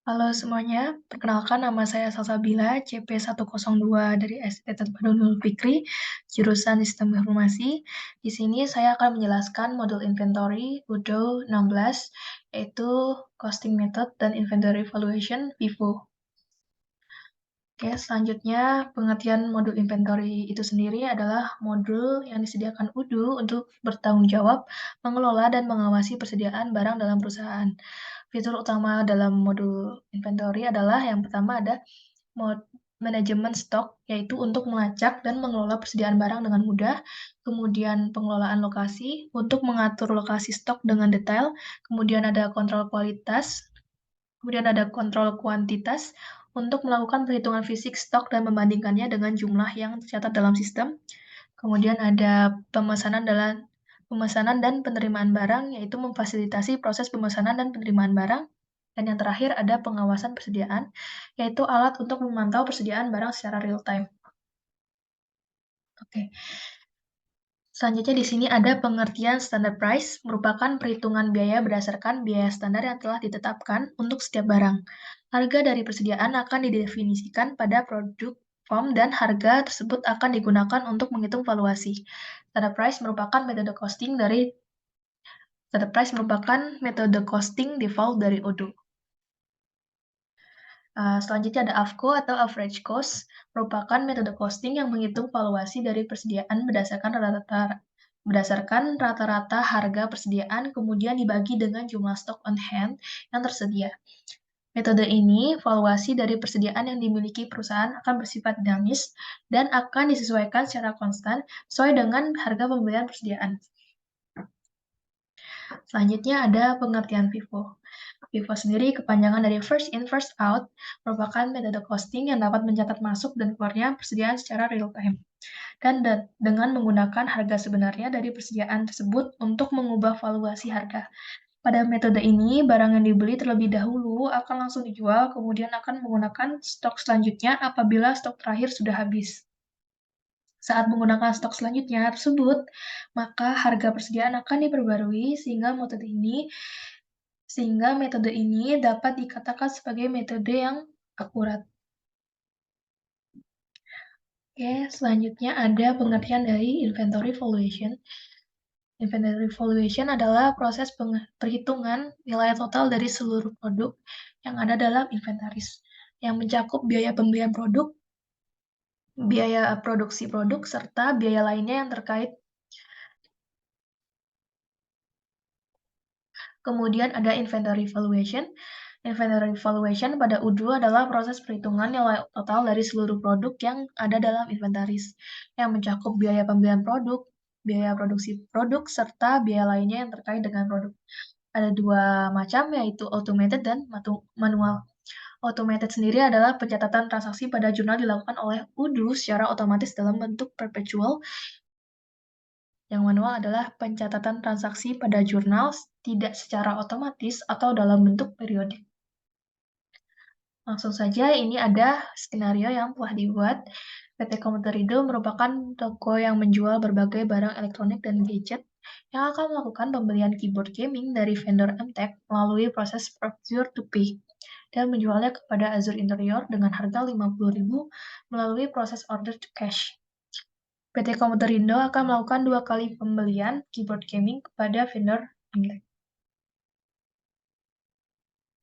Halo semuanya, perkenalkan nama saya Salsabila, CP102 dari SIT Nurul Fikri, jurusan Sistem Informasi. Di sini saya akan menjelaskan modul inventory UDO 16, yaitu Costing Method dan Inventory Valuation (FIFO). Oke, selanjutnya pengertian modul inventory itu sendiri adalah modul yang disediakan UDO untuk bertanggung jawab, mengelola, dan mengawasi persediaan barang dalam perusahaan. Fitur utama dalam modul inventory adalah yang pertama ada manajemen stok, yaitu untuk melacak dan mengelola persediaan barang dengan mudah. Kemudian pengelolaan lokasi untuk mengatur lokasi stok dengan detail. Kemudian ada kontrol kualitas. Kemudian ada kontrol kuantitas untuk melakukan perhitungan fisik stok dan membandingkannya dengan jumlah yang tercatat dalam sistem. Kemudian ada pemesanan dan penerimaan barang, yaitu memfasilitasi proses pemesanan dan penerimaan barang. Dan yang terakhir ada pengawasan persediaan, yaitu alat untuk memantau persediaan barang secara real time. Oke. Selanjutnya di sini ada pengertian standard price, merupakan perhitungan biaya berdasarkan biaya standar yang telah ditetapkan untuk setiap barang. Harga dari persediaan akan didefinisikan pada produk form dan harga tersebut akan digunakan untuk menghitung valuasi. Standard price merupakan metode costing default dari Odoo. Selanjutnya ada AFCO atau average cost, merupakan metode costing yang menghitung valuasi dari persediaan berdasarkan rata-rata harga persediaan, kemudian dibagi dengan jumlah stock on hand yang tersedia. Metode ini, valuasi dari persediaan yang dimiliki perusahaan akan bersifat dinamis dan akan disesuaikan secara konstan sesuai dengan harga pembelian persediaan. Selanjutnya ada pengertian FIFO. FIFO sendiri kepanjangan dari First In, First Out, merupakan metode costing yang dapat mencatat masuk dan keluarnya persediaan secara real time. Dan dengan menggunakan harga sebenarnya dari persediaan tersebut untuk mengubah valuasi harga. Pada metode ini, barang yang dibeli terlebih dahulu akan langsung dijual, kemudian akan menggunakan stok selanjutnya apabila stok terakhir sudah habis. Saat menggunakan stok selanjutnya tersebut, maka harga persediaan akan diperbarui sehingga metode ini dapat dikatakan sebagai metode yang akurat. Oke, selanjutnya ada pengertian dari inventory valuation. Inventory valuation adalah proses perhitungan nilai total dari seluruh produk yang ada dalam inventaris, yang mencakup biaya pembelian produk, biaya produksi produk, serta biaya lainnya yang terkait. Kemudian ada inventory valuation. Inventory valuation pada UDO adalah proses perhitungan nilai total dari seluruh produk yang ada dalam inventaris, yang mencakup biaya pembelian produk, biaya produksi produk, serta biaya lainnya yang terkait dengan produk. Ada dua macam, yaitu automated dan manual. Automated sendiri adalah pencatatan transaksi pada jurnal dilakukan oleh UDO secara otomatis dalam bentuk perpetual. Yang manual adalah pencatatan transaksi pada jurnal tidak secara otomatis atau dalam bentuk periodik. Langsung saja, ini ada skenario yang telah dibuat. PT Komputerindo merupakan toko yang menjual berbagai barang elektronik dan gadget yang akan melakukan pembelian keyboard gaming dari vendor MTech melalui proses procure to pay dan menjualnya kepada Azure Interior dengan harga Rp50.000 melalui proses order to cash. PT Komputerindo akan melakukan 2 kali pembelian keyboard gaming kepada vendor MTech.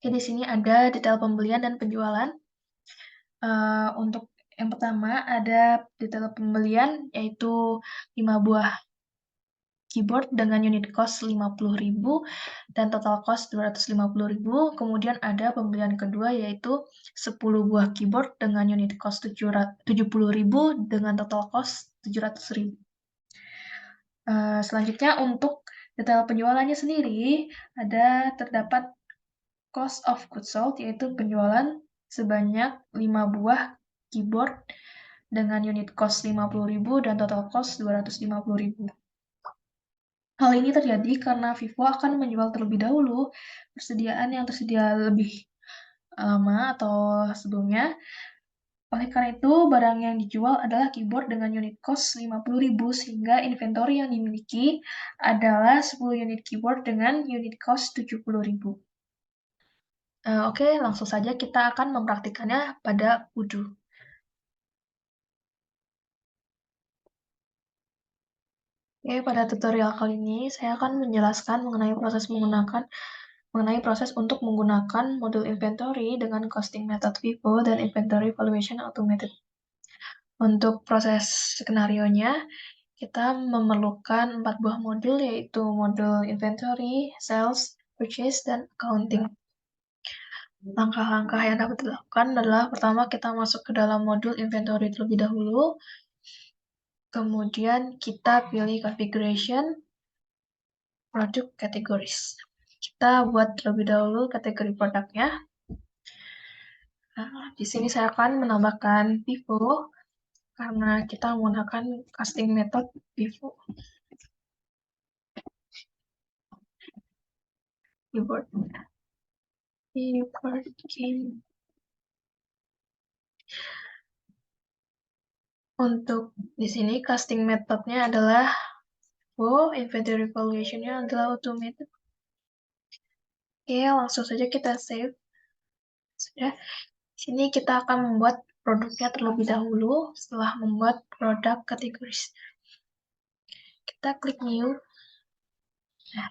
Oke, di sini ada detail pembelian dan penjualan. Untuk yang pertama ada detail pembelian, yaitu 5 buah keyboard dengan unit cost Rp50.000 dan total cost Rp250.000. Kemudian ada pembelian kedua, yaitu 10 buah keyboard dengan unit cost Rp70.000 dengan total cost Rp700.000. Selanjutnya untuk detail penjualannya sendiri, terdapat cost of goods sold, yaitu penjualan sebanyak 5 buah keyboard dengan unit cost Rp50.000 dan total cost Rp250.000. Hal ini terjadi karena Vivo akan menjual terlebih dahulu persediaan yang tersedia lebih lama atau sebelumnya. Oleh karena itu, barang yang dijual adalah keyboard dengan unit cost Rp50.000 sehingga inventory yang dimiliki adalah 10 unit keyboard dengan unit cost Rp70.000. Oke, langsung saja kita akan mempraktikkannya pada wudhu. Oke, pada tutorial kali ini saya akan menjelaskan mengenai proses untuk menggunakan modul inventory dengan costing method FIFO dan inventory valuation automated. Untuk proses skenario-nya, kita memerlukan 4 buah modul, yaitu modul inventory, sales, purchase, dan accounting. Langkah-langkah yang dapat dilakukan adalah pertama kita masuk ke dalam modul inventory terlebih dahulu, kemudian kita pilih configuration, product categories. Kita buat terlebih dahulu kategori produknya. Nah, di sini saya akan menambahkan pivot karena kita menggunakan casting method pivot. Keyboard. Keyboard game. Untuk di sini casting methodnya adalah inventory valuation-nya adalah automated. Oke, langsung saja kita save. Sudah. Di sini kita akan membuat produknya terlebih dahulu setelah membuat produk categories. Kita klik new. Nah,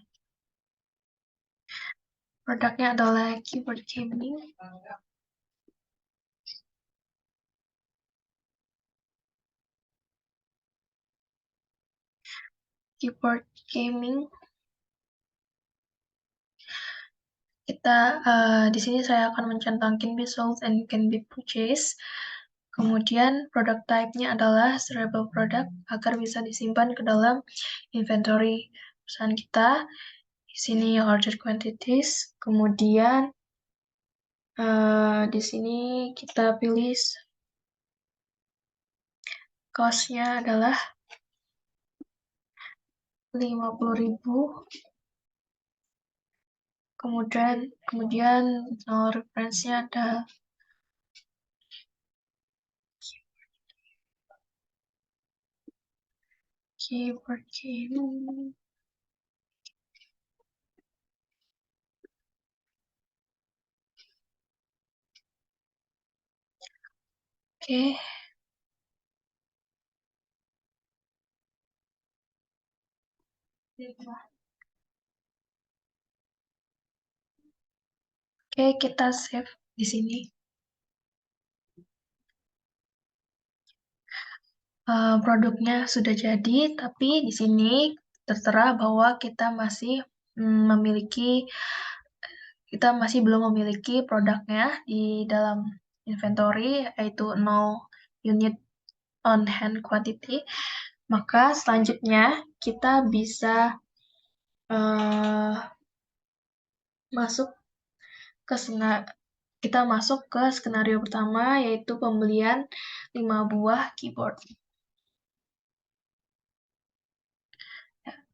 produknya adalah keyboard gaming. Keyboard gaming. Di sini saya akan mencentang can be sold and can be purchased. Kemudian product type-nya adalah shareable product agar bisa disimpan ke dalam inventory perusahaan kita. Di sini order quantities. Kemudian di sini kita pilih cost-nya adalah 50.000. Kemudian reference-nya ada keyboard gaming. Oke. Oke, kita save di sini. Produknya sudah jadi, tapi di sini tertera bahwa kita masih belum memiliki produknya di dalam inventory, yaitu 0 unit on hand quantity. Maka selanjutnya kita bisa uh, masuk ke skenario pertama, yaitu pembelian 5 buah keyboard.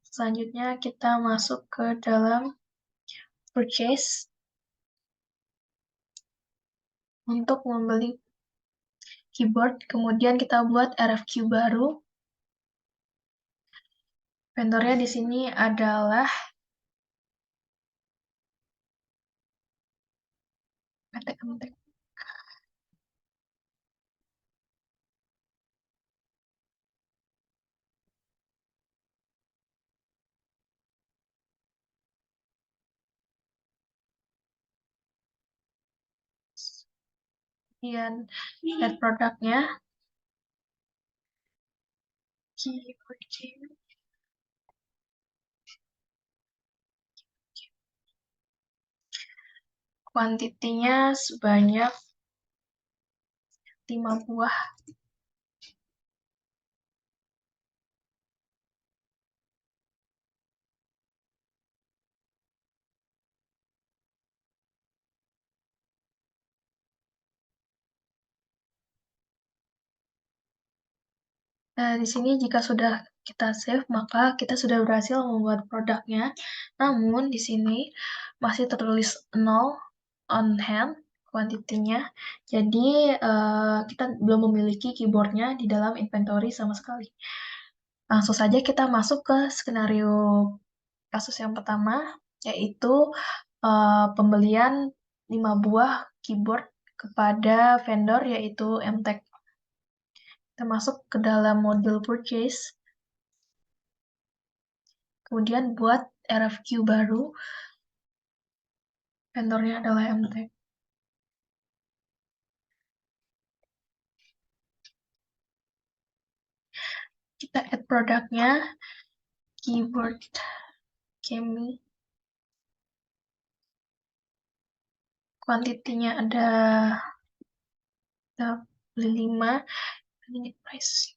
Selanjutnya kita masuk ke dalam purchase untuk membeli keyboard. Kemudian kita buat RFQ baru. Vendornya di sini adalah PT. Kemudian lihat produknya. Keyboard game. Kuantitinya sebanyak 5 buah. Nah, di sini jika sudah kita save, maka kita sudah berhasil membuat produknya. Namun, di sini masih tertulis 0 on hand kuantitinya. Jadi, kita belum memiliki keyboardnya di dalam inventory sama sekali. Langsung saja kita masuk ke skenario kasus yang pertama, yaitu pembelian 5 buah keyboard kepada vendor yaitu MTech. Kita masuk ke dalam modul purchase. Kemudian buat RFQ baru. Vendornya adalah MTech. Kita add produknya, keyboard gaming. Kuantitinya ada kita beli 5, unit price.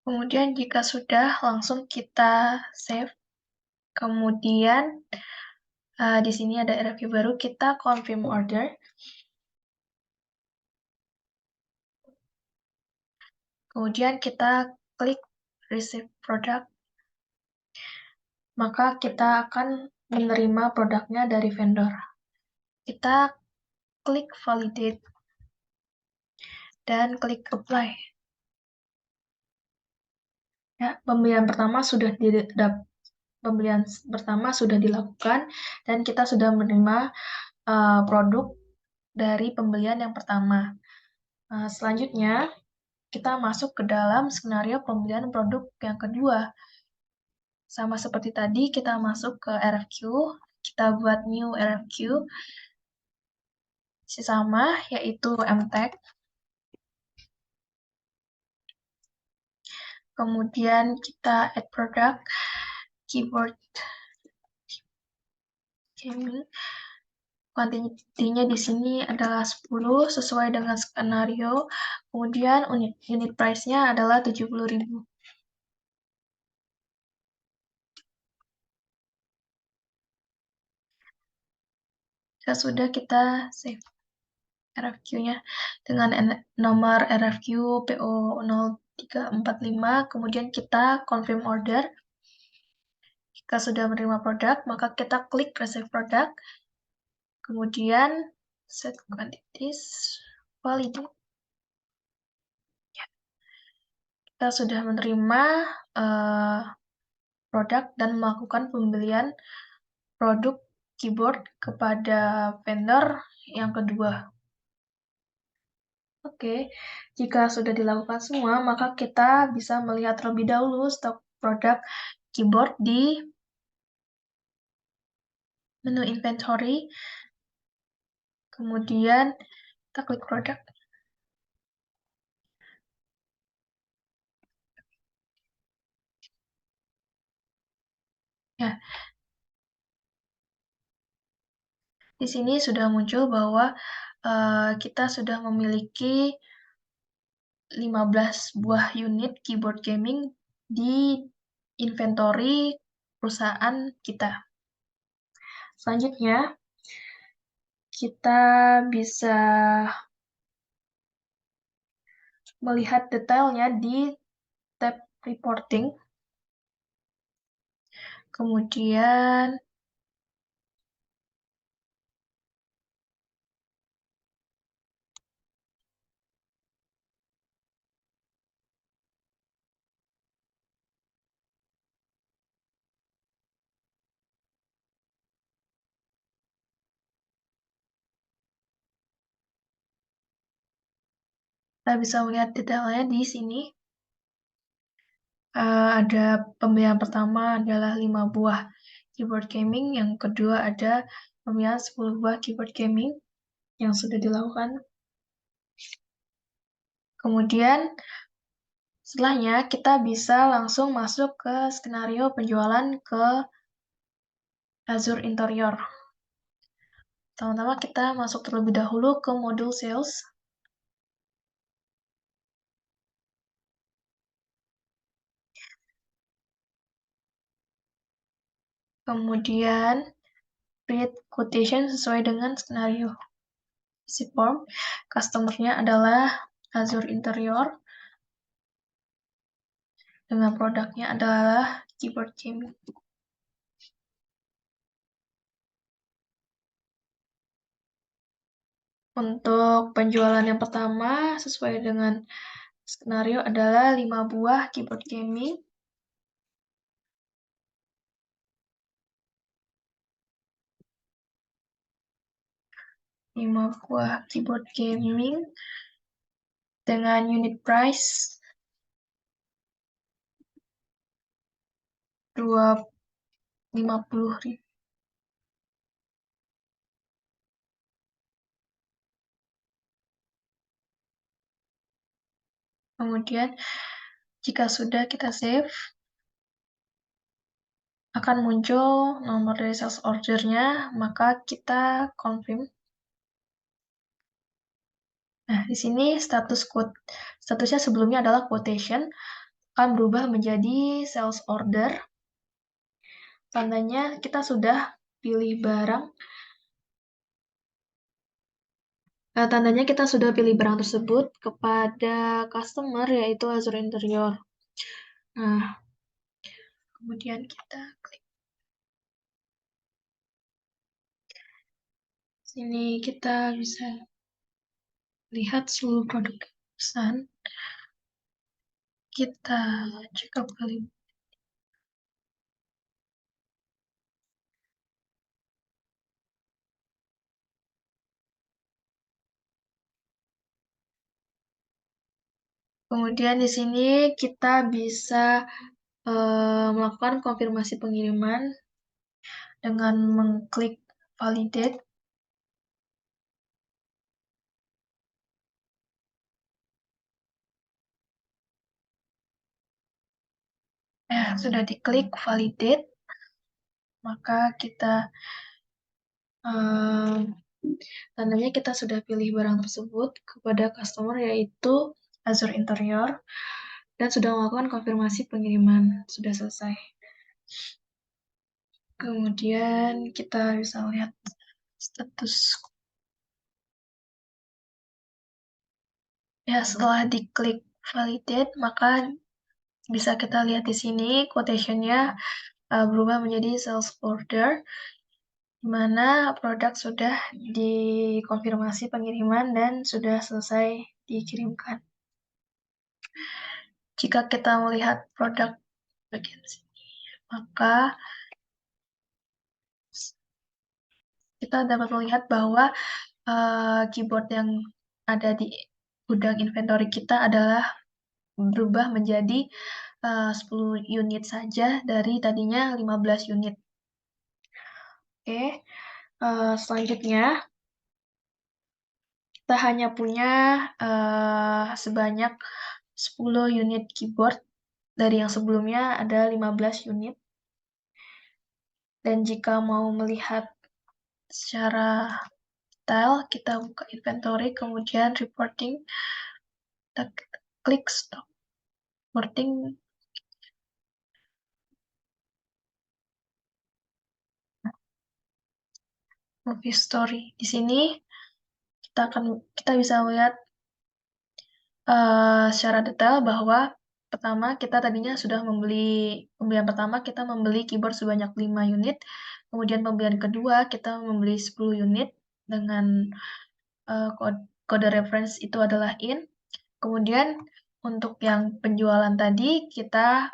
Kemudian jika sudah, langsung kita save. Kemudian di sini ada RFQ baru, kita confirm order. Kemudian kita klik receive product. Maka kita akan menerima produknya dari vendor. Kita klik validate dan klik apply. Ya, pembelian pertama sudah dilakukan dan kita sudah menerima produk dari pembelian yang pertama. Selanjutnya, kita masuk ke dalam skenario pembelian produk yang kedua. Sama seperti tadi, kita masuk ke RFQ, kita buat new RFQ, sama, yaitu MTech. Kemudian kita add product, keyboard gaming. Kuantitinya di sini adalah 10 sesuai dengan skenario. Kemudian unit price-nya adalah 70.000. Sudah kita save RFQ-nya dengan nomor RFQ PO0345. Kemudian kita confirm order. Jika sudah menerima produk, maka kita klik receive product. Kemudian set quantities, validate. Kita sudah menerima produk dan melakukan pembelian produk keyboard kepada vendor yang kedua. Oke, jika sudah dilakukan semua, maka kita bisa melihat terlebih dahulu stok produk keyboard di menu inventory. Kemudian kita klik produk. Ya, di sini sudah muncul bahwa kita sudah memiliki 15 buah unit keyboard gaming di inventory perusahaan kita. Selanjutnya, kita bisa melihat detailnya di tab reporting. Kemudian kita bisa melihat detailnya di sini. Ada pembelian pertama adalah 5 buah keyboard gaming, yang kedua ada pembelian 10 buah keyboard gaming yang sudah dilakukan. Kemudian setelahnya kita bisa langsung masuk ke skenario penjualan ke Azure Interior. Pertama-tama kita masuk terlebih dahulu ke modul sales. Kemudian create quotation sesuai dengan skenario. Isi form, customer-nya adalah Azure Interior, dengan produknya adalah keyboard gaming. Untuk penjualan yang pertama, sesuai dengan skenario adalah 5 buah keyboard gaming. 5 buah keyboard gaming dengan unit price 50.000. Kemudian jika sudah kita save, akan muncul nomor dari sales ordernya, maka kita confirm. Nah, di sini statusnya sebelumnya adalah quotation, akan berubah menjadi sales order. Tandanya kita sudah pilih barang. Tandanya kita sudah pilih barang tersebut kepada customer, yaitu Azure Interior. Nah, kemudian kita klik. Sini kita bisa lihat seluruh produk pesan. Kita cek kali. Kemudian di sini kita bisa melakukan konfirmasi pengiriman dengan mengklik validate. Sudah diklik validate, maka kita tandanya kita sudah pilih barang tersebut kepada customer, yaitu Azure Interior, dan sudah melakukan konfirmasi pengiriman. Sudah selesai. Kemudian kita bisa lihat status. Setelah diklik validate, maka bisa kita lihat di sini quotation-nya berubah menjadi sales order, di mana produk sudah dikonfirmasi pengiriman dan sudah selesai dikirimkan. Jika kita melihat produk bagian sini, maka kita dapat melihat bahwa keyboard yang ada di gudang inventory kita adalah berubah menjadi 10 unit saja dari tadinya 15 unit. Oke, selanjutnya kita hanya punya sebanyak 10 unit keyboard dari yang sebelumnya ada 15 unit. Dan jika mau melihat secara detail, kita buka inventory, kemudian reporting, kita klik stop reporting. Movie story. Di sini kita bisa melihat secara detail bahwa pertama kita tadinya sudah pembelian pertama kita membeli keyboard sebanyak 5 unit, kemudian pembelian kedua kita membeli 10 unit dengan kode reference itu adalah in. Kemudian untuk yang penjualan tadi kita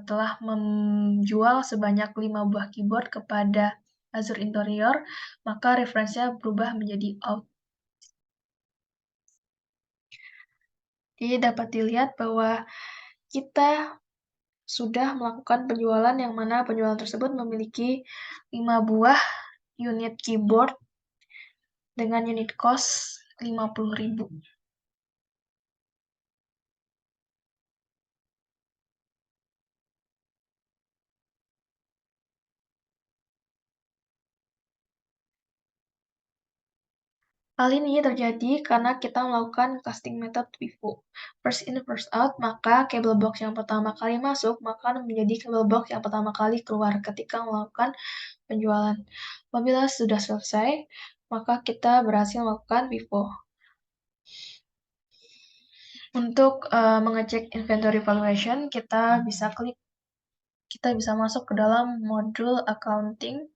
telah menjual sebanyak 5 buah keyboard kepada Azure Interior, maka referensinya berubah menjadi out. Jadi dapat dilihat bahwa kita sudah melakukan penjualan yang mana penjualan tersebut memiliki 5 buah unit keyboard dengan unit cost 50.000. Hal ini terjadi karena kita melakukan casting method FIFO. First in, first out, maka kabel box yang pertama kali masuk, maka menjadi kabel box yang pertama kali keluar ketika melakukan penjualan. Apabila sudah selesai, maka kita berhasil melakukan FIFO. Untuk mengecek inventory valuation, kita bisa masuk ke dalam modul accounting.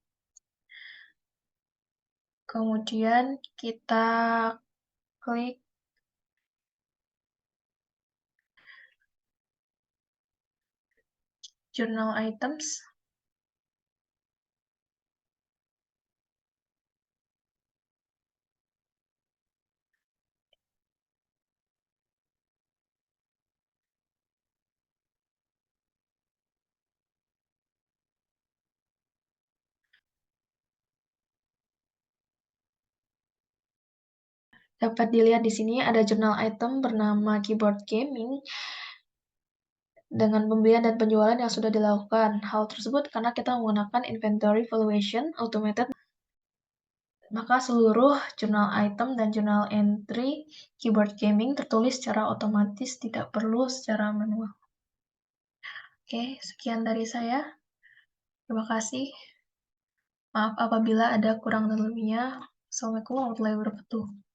Kemudian kita klik Journal Items. Dapat dilihat di sini ada journal item bernama Keyboard Gaming dengan pembelian dan penjualan yang sudah dilakukan. Hal tersebut karena kita menggunakan inventory valuation automated, maka seluruh journal item dan journal entry Keyboard Gaming tertulis secara otomatis, tidak perlu secara manual. Oke, sekian dari saya. Terima kasih. Maaf apabila ada kurang dan lebihnya. Assalamualaikum warahmatullahi wabarakatuh.